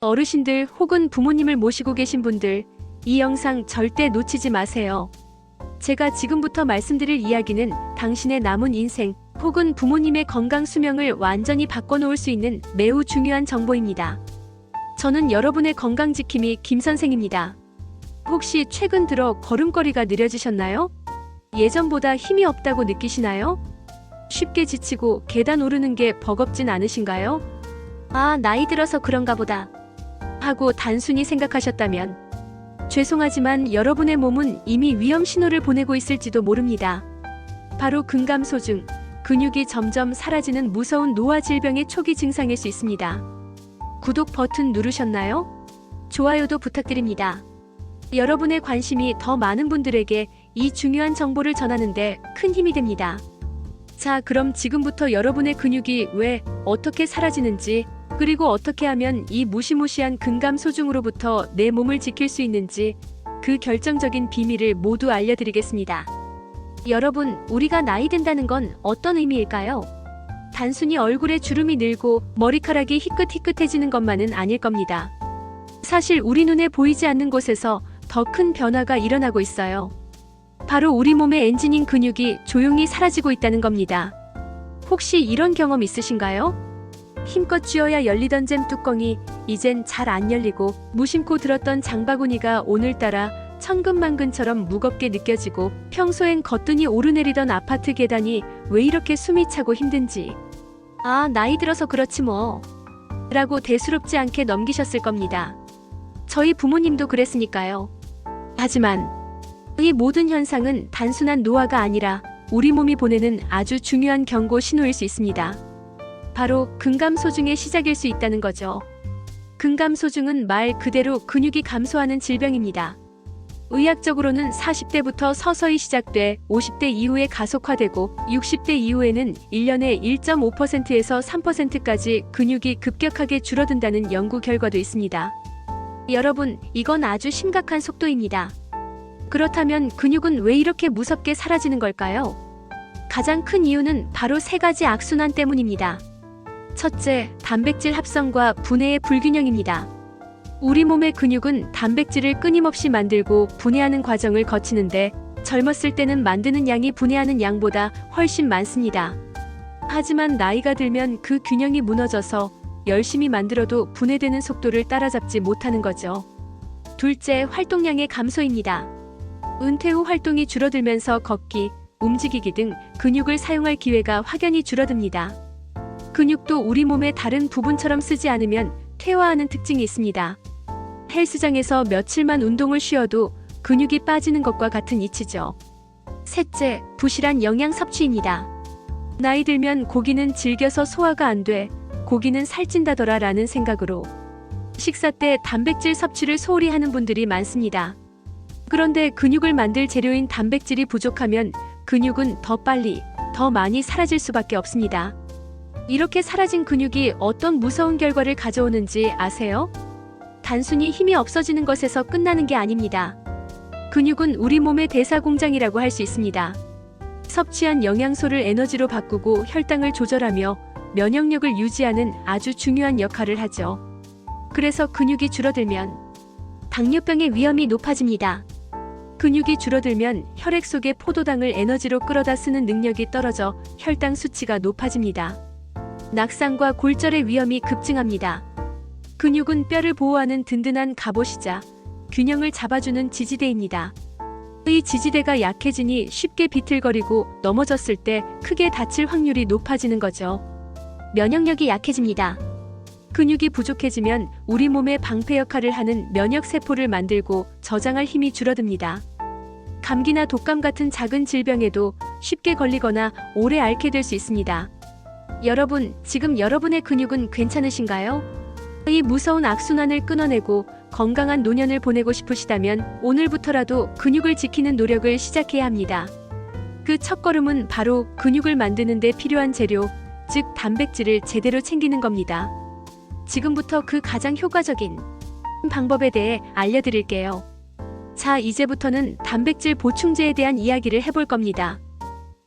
어르신들 혹은 부모님을 모시고 계신 분들, 이 영상 절대 놓치지 마세요. 제가 지금부터 말씀드릴 이야기는 당신의 남은 인생 혹은 부모님의 건강 수명을 완전히 바꿔놓을 수 있는 매우 중요한 정보입니다. 저는 여러분의 건강 지킴이 김 선생입니다. 혹시 최근 들어 걸음걸이가 느려지셨나요? 예전보다 힘이 없다고 느끼시나요? 쉽게 지치고 계단 오르는 게 버겁진 않으신가요? 아, 나이 들어서 그런가 보다 하고 단순히 생각하셨다면 죄송하지만 여러분의 몸은 이미 위험 신호를 보내고 있을지도 모릅니다. 바로 근감소증, 근육이 점점 사라지는 무서운 노화 질병의 초기 증상일 수 있습니다. 구독 버튼 누르셨나요? 좋아요도 부탁드립니다. 여러분의 관심이 더 많은 분들에게 이 중요한 정보를 전하는데 큰 힘이 됩니다. 자, 그럼 지금부터 여러분의 근육이 왜, 어떻게 사라지는지, 그리고 어떻게 하면 이 무시무시한 근감소증으로부터 내 몸을 지킬 수 있는지 그 결정적인 비밀을 모두 알려드리겠습니다. 여러분, 우리가 나이 든다는 건 어떤 의미일까요? 단순히 얼굴에 주름이 늘고 머리카락이 희끗희끗해지는 것만은 아닐 겁니다. 사실 우리 눈에 보이지 않는 곳에서 더 큰 변화가 일어나고 있어요. 바로 우리 몸의 엔진인 근육이 조용히 사라지고 있다는 겁니다. 혹시 이런 경험 있으신가요? 힘껏 쥐어야 열리던 잼 뚜껑이 이젠 잘 안 열리고 무심코 들었던 장바구니가 오늘따라 천근만근처럼 무겁게 느껴지고 평소엔 거뜬히 오르내리던 아파트 계단이 왜 이렇게 숨이 차고 힘든지 아, 나이 들어서 그렇지 뭐 라고 대수롭지 않게 넘기셨을 겁니다. 저희 부모님도 그랬으니까요. 하지만 이 모든 현상은 단순한 노화가 아니라 우리 몸이 보내는 아주 중요한 경고 신호일 수 있습니다. 바로 근감소증의 시작일 수 있다는 거죠. 근감소증은 말 그대로 근육이 감소하는 질병입니다. 의학적으로는 40대부터 서서히 시작돼 50대 이후에 가속화되고 60대 이후에는 1년에 1.5%에서 3%까지 근육이 급격하게 줄어든다는 연구 결과도 있습니다. 여러분, 이건 아주 심각한 속도입니다. 그렇다면 근육은 왜 이렇게 무섭게 사라지는 걸까요? 가장 큰 이유는 바로 세 가지 악순환 때문입니다. 첫째, 단백질 합성과 분해의 불균형입니다. 우리 몸의 근육은 단백질을 끊임없이 만들고 분해하는 과정을 거치는데 젊었을 때는 만드는 양이 분해하는 양보다 훨씬 많습니다. 하지만 나이가 들면 그 균형이 무너져서 열심히 만들어도 분해되는 속도를 따라잡지 못하는 거죠. 둘째, 활동량의 감소입니다. 은퇴 후 활동이 줄어들면서 걷기, 움직이기 등 근육을 사용할 기회가 확연히 줄어듭니다. 근육도 우리 몸의 다른 부분처럼 쓰지 않으면 퇴화하는 특징이 있습니다. 헬스장에서 며칠만 운동을 쉬어도 근육이 빠지는 것과 같은 이치죠. 셋째, 부실한 영양 섭취입니다. 나이 들면 고기는 질겨서 소화가 안 돼, 고기는 살찐다더라 라는 생각으로 식사 때 단백질 섭취를 소홀히 하는 분들이 많습니다. 그런데 근육을 만들 재료인 단백질이 부족하면 근육은 더 빨리, 더 많이 사라질 수밖에 없습니다. 이렇게 사라진 근육이 어떤 무서운 결과를 가져오는지 아세요? 단순히 힘이 없어지는 것에서 끝나는 게 아닙니다. 근육은 우리 몸의 대사 공장이라고 할 수 있습니다. 섭취한 영양소를 에너지로 바꾸고 혈당을 조절하며 면역력을 유지하는 아주 중요한 역할을 하죠. 그래서 근육이 줄어들면 당뇨병의 위험이 높아집니다. 근육이 줄어들면 혈액 속의 포도당을 에너지로 끌어다 쓰는 능력이 떨어져 혈당 수치가 높아집니다. 낙상과 골절의 위험이 급증합니다. 근육은 뼈를 보호하는 든든한 갑옷이자 균형을 잡아주는 지지대입니다. 이 지지대가 약해지니 쉽게 비틀거리고 넘어졌을 때 크게 다칠 확률이 높아지는 거죠. 면역력이 약해집니다. 근육이 부족해지면 우리 몸의 방패 역할을 하는 면역세포를 만들고 저장할 힘이 줄어듭니다. 감기나 독감 같은 작은 질병에도 쉽게 걸리거나 오래 앓게 될 수 있습니다. 여러분, 지금 여러분의 근육은 괜찮으신가요? 이 무서운 악순환을 끊어내고 건강한 노년을 보내고 싶으시다면 오늘부터라도 근육을 지키는 노력을 시작해야 합니다. 그 첫걸음은 바로 근육을 만드는 데 필요한 재료, 즉 단백질을 제대로 챙기는 겁니다. 지금부터 그 가장 효과적인 방법에 대해 알려드릴게요. 자, 이제부터는 단백질 보충제에 대한 이야기를 해볼 겁니다.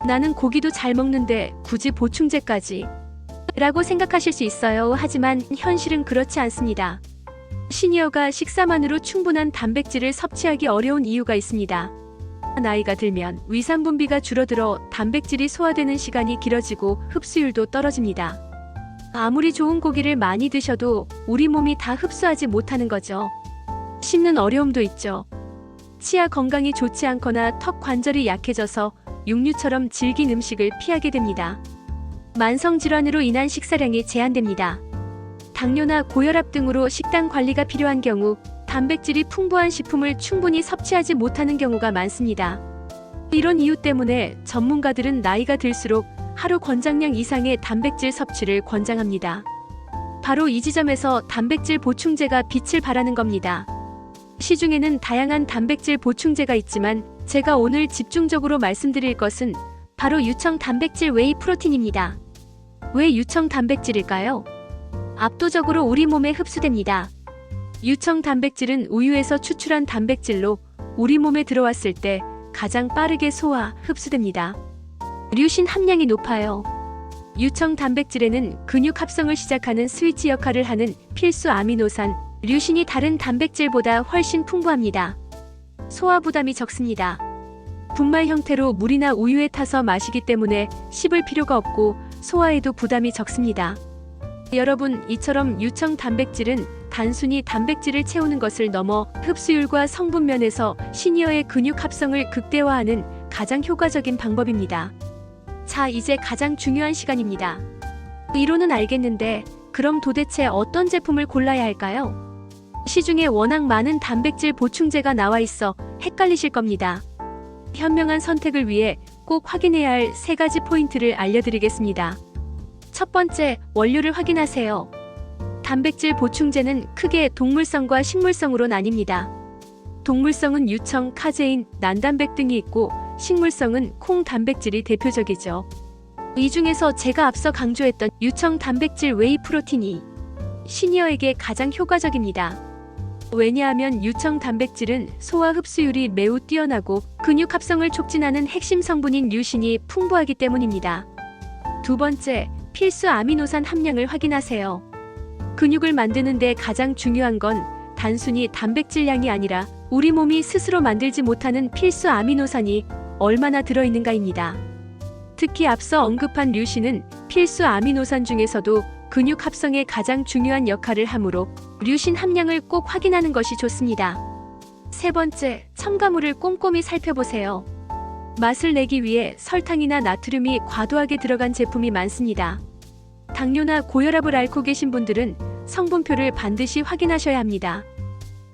나는 고기도 잘 먹는데 굳이 보충제까지? 라고 생각하실 수 있어요. 하지만 현실은 그렇지 않습니다. 시니어가 식사만으로 충분한 단백질을 섭취하기 어려운 이유가 있습니다. 나이가 들면 위산 분비가 줄어들어 단백질이 소화되는 시간이 길어지고 흡수율도 떨어집니다. 아무리 좋은 고기를 많이 드셔도 우리 몸이 다 흡수하지 못하는 거죠. 씹는 어려움도 있죠. 치아 건강이 좋지 않거나 턱 관절이 약해져서 육류처럼 질긴 음식을 피하게 됩니다. 만성질환으로 인한 식사량이 제한됩니다. 당뇨나 고혈압 등으로 식단 관리가 필요한 경우 단백질이 풍부한 식품을 충분히 섭취하지 못하는 경우가 많습니다. 이런 이유 때문에 전문가들은 나이가 들수록 하루 권장량 이상의 단백질 섭취를 권장합니다. 바로 이 지점에서 단백질 보충제가 빛을 발하는 겁니다. 시중에는 다양한 단백질 보충제가 있지만 제가 오늘 집중적으로 말씀드릴 것은 바로 유청 단백질 웨이 프로틴입니다. 왜 유청 단백질일까요? 압도적으로 우리 몸에 흡수됩니다. 유청 단백질은 우유에서 추출한 단백질로 우리 몸에 들어왔을 때 가장 빠르게 소화, 흡수됩니다. 류신 함량이 높아요. 유청 단백질에는 근육 합성을 시작하는 스위치 역할을 하는 필수 아미노산, 류신이 다른 단백질보다 훨씬 풍부합니다. 소화 부담이 적습니다. 분말 형태로 물이나 우유에 타서 마시기 때문에 씹을 필요가 없고 소화에도 부담이 적습니다. 여러분, 이처럼 유청 단백질은 단순히 단백질을 채우는 것을 넘어 흡수율과 성분 면에서 시니어의 근육 합성을 극대화하는 가장 효과적인 방법입니다. 자, 이제 가장 중요한 시간입니다. 이론은 알겠는데 그럼 도대체 어떤 제품을 골라야 할까요? 시중에 워낙 많은 단백질 보충제가 나와 있어 헷갈리실 겁니다. 현명한 선택을 위해 꼭 확인해야 할 3가지 포인트를 알려드리겠습니다. 첫 번째, 원료를 확인하세요. 단백질 보충제는 크게 동물성과 식물성으로 나뉩니다. 동물성은 유청, 카제인, 난단백 등이 있고 식물성은 콩 단백질이 대표적이죠. 이 중에서 제가 앞서 강조했던 유청 단백질 웨이 프로틴이 시니어에게 가장 효과적입니다. 왜냐하면 유청 단백질은 소화 흡수율이 매우 뛰어나고 근육 합성을 촉진하는 핵심 성분인 류신이 풍부하기 때문입니다. 두 번째, 필수 아미노산 함량을 확인하세요. 근육을 만드는 데 가장 중요한 건 단순히 단백질량이 아니라 우리 몸이 스스로 만들지 못하는 필수 아미노산이 얼마나 들어있는가입니다. 특히 앞서 언급한 류신은 필수 아미노산 중에서도 근육 합성에 가장 중요한 역할을 하므로 류신 함량을 꼭 확인하는 것이 좋습니다. 세 번째, 첨가물을 꼼꼼히 살펴보세요. 맛을 내기 위해 설탕이나 나트륨이 과도하게 들어간 제품이 많습니다. 당뇨나 고혈압을 앓고 계신 분들은 성분표를 반드시 확인하셔야 합니다.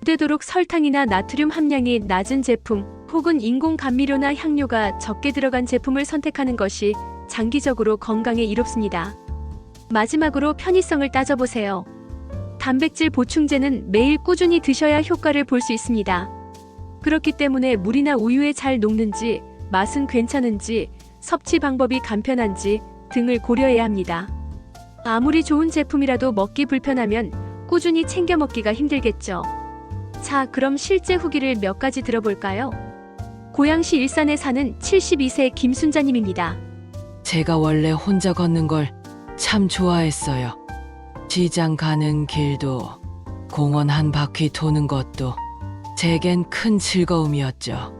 되도록 설탕이나 나트륨 함량이 낮은 제품 혹은 인공 감미료나 향료가 적게 들어간 제품을 선택하는 것이 장기적으로 건강에 이롭습니다. 마지막으로 편의성을 따져보세요. 단백질 보충제는 매일 꾸준히 드셔야 효과를 볼 수 있습니다. 그렇기 때문에 물이나 우유에 잘 녹는지, 맛은 괜찮은지, 섭취 방법이 간편한지 등을 고려해야 합니다. 아무리 좋은 제품이라도 먹기 불편하면 꾸준히 챙겨 먹기가 힘들겠죠. 자, 그럼 실제 후기를 몇 가지 들어볼까요? 고양시 일산에 사는 72세 김순자님입니다. 제가 원래 혼자 걷는 걸 참 좋아했어요. 시장 가는 길도 공원 한 바퀴 도는 것도 제겐 큰 즐거움이었죠.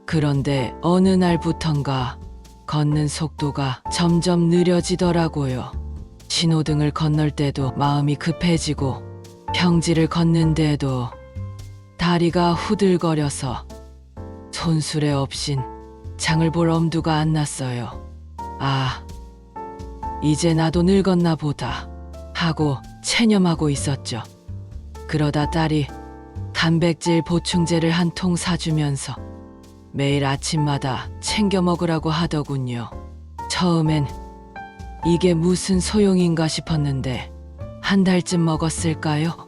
그런데 어느 날부턴가 걷는 속도가 점점 느려지더라고요. 신호등을 건널 때도 마음이 급해지고 평지를 걷는데도 다리가 후들거려서 손수레 없인 장을 볼 엄두가 안 났어요. 아, 이제 나도 늙었나 보다 하고 체념하고 있었죠. 그러다 딸이 단백질 보충제를 한 통 사주면서 매일 아침마다 챙겨 먹으라고 하더군요. 처음엔 이게 무슨 소용인가 싶었는데 한 달쯤 먹었을까요?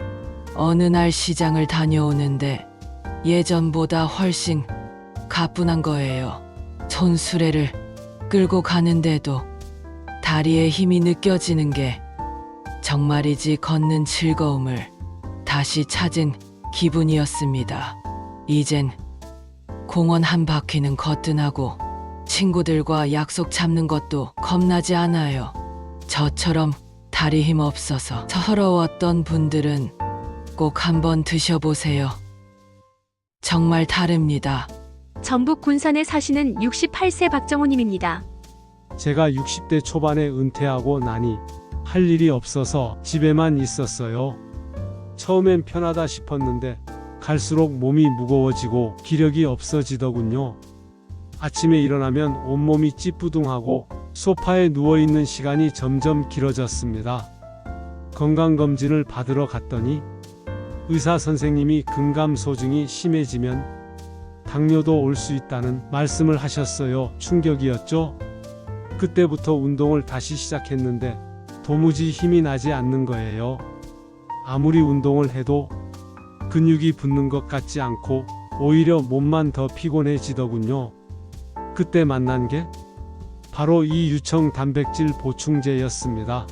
어느 날 시장을 다녀오는데 예전보다 훨씬 가뿐한 거예요. 손수레를 끌고 가는데도 다리에 힘이 느껴지는 게 정말이지 걷는 즐거움을 다시 찾은 기분이었습니다. 이젠 공원 한 바퀴는 거뜬하고 친구들과 약속 잡는 것도 겁나지 않아요. 저처럼 다리 힘 없어서 서러웠던 분들은 꼭 한번 드셔보세요. 정말 다릅니다. 전북 군산에 사시는 68세 박정호님입니다. 제가 60대 초반에 은퇴하고 나니 할 일이 없어서 집에만 있었어요. 처음엔 편하다 싶었는데 갈수록 몸이 무거워지고 기력이 없어지더군요. 아침에 일어나면 온몸이 찌뿌둥하고 소파에 누워있는 시간이 점점 길어졌습니다. 건강검진을 받으러 갔더니 의사 선생님이 근감소증이 심해지면 당뇨도 올 수 있다는 말씀을 하셨어요. 충격이었죠? 그때부터 운동을 다시 시작했는데 도무지 힘이 나지 않는 거예요. 아무리 운동을 해도 근육이 붙는 것 같지 않고 오히려 몸만 더 피곤해지더군요. 그때 만난 게 바로 이 유청 단백질 보충제였습니다.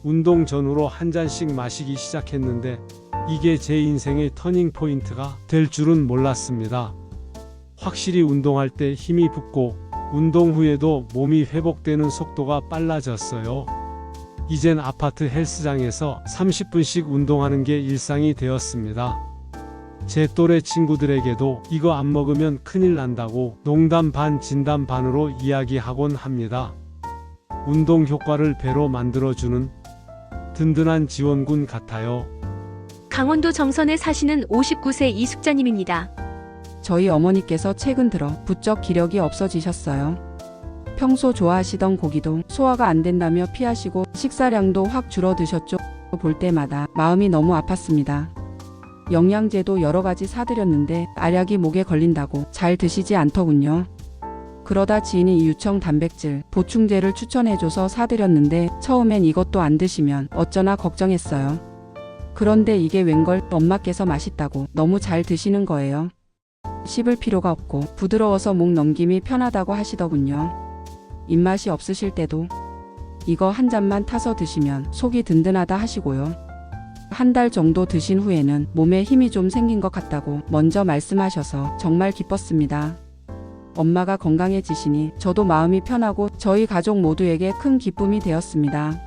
운동 전후로 한 잔씩 마시기 시작했는데 이게 제 인생의 터닝 포인트가 될 줄은 몰랐습니다. 확실히 운동할 때 힘이 붙고 운동 후에도 몸이 회복되는 속도가 빨라졌어요. 이젠 아파트 헬스장에서 30분씩 운동하는 게 일상이 되었습니다. 제 또래 친구들에게도 이거 안 먹으면 큰일 난다고 농담 반 진담 반으로 이야기하곤 합니다. 운동 효과를 배로 만들어주는 든든한 지원군 같아요. 강원도 정선에 사시는 59세 이숙자님입니다. 저희 어머니께서 최근 들어 부쩍 기력이 없어지셨어요. 평소 좋아하시던 고기도 소화가 안 된다며 피하시고 식사량도 확 줄어드셨죠. 볼 때마다 마음이 너무 아팠습니다. 영양제도 여러 가지 사드렸는데 알약이 목에 걸린다고 잘 드시지 않더군요. 그러다 지인이 유청 단백질 보충제를 추천해줘서 사드렸는데 처음엔 이것도 안 드시면 어쩌나 걱정했어요. 그런데 이게 웬걸 엄마께서 맛있다고 너무 잘 드시는 거예요. 씹을 필요가 없고 부드러워서 목 넘김이 편하다고 하시더군요. 입맛이 없으실 때도 이거 한 잔만 타서 드시면 속이 든든하다 하시고요. 한 달 정도 드신 후에는 몸에 힘이 좀 생긴 것 같다고 먼저 말씀하셔서 정말 기뻤습니다. 엄마가 건강해지시니 저도 마음이 편하고 저희 가족 모두에게 큰 기쁨이 되었습니다.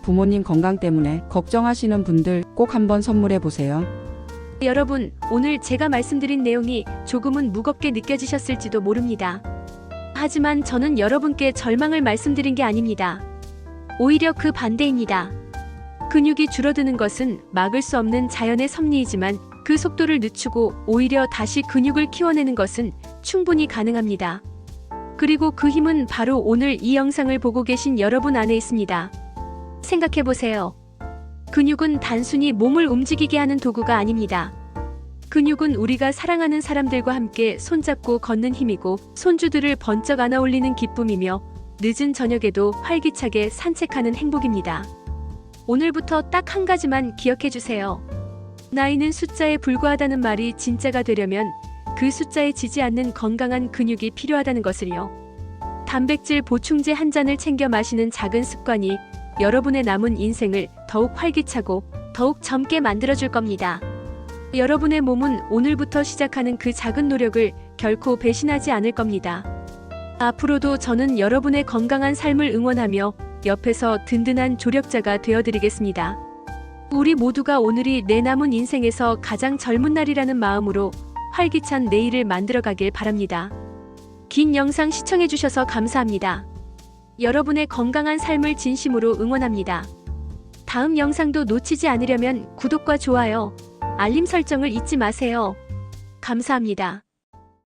부모님 건강 때문에 걱정하시는 분들 꼭 한번 선물해 보세요. 여러분, 오늘 제가 말씀드린 내용이 조금은 무겁게 느껴지셨을지도 모릅니다. 하지만 저는 여러분께 절망을 말씀드린 게 아닙니다. 오히려 그 반대입니다. 근육이 줄어드는 것은 막을 수 없는 자연의 섭리이지만 그 속도를 늦추고 오히려 다시 근육을 키워내는 것은 충분히 가능합니다. 그리고 그 힘은 바로 오늘 이 영상을 보고 계신 여러분 안에 있습니다. 생각해보세요. 근육은 단순히 몸을 움직이게 하는 도구가 아닙니다. 근육은 우리가 사랑하는 사람들과 함께 손잡고 걷는 힘이고 손주들을 번쩍 안아 올리는 기쁨이며 늦은 저녁에도 활기차게 산책하는 행복입니다. 오늘부터 딱 한 가지만 기억해주세요. 나이는 숫자에 불과하다는 말이 진짜가 되려면 그 숫자에 지지 않는 건강한 근육이 필요하다는 것을요. 단백질 보충제 한 잔을 챙겨 마시는 작은 습관이 여러분의 남은 인생을 더욱 활기차고 더욱 젊게 만들어줄 겁니다. 여러분의 몸은 오늘부터 시작하는 그 작은 노력을 결코 배신하지 않을 겁니다. 앞으로도 저는 여러분의 건강한 삶을 응원하며 옆에서 든든한 조력자가 되어드리겠습니다. 우리 모두가 오늘이 내 남은 인생에서 가장 젊은 날이라는 마음으로 활기찬 내일을 만들어가길 바랍니다. 긴 영상 시청해주셔서 감사합니다. 여러분의 건강한 삶을 진심으로 응원합니다. 다음 영상도 놓치지 않으려면 구독과 좋아요, 알림 설정을 잊지 마세요. 감사합니다.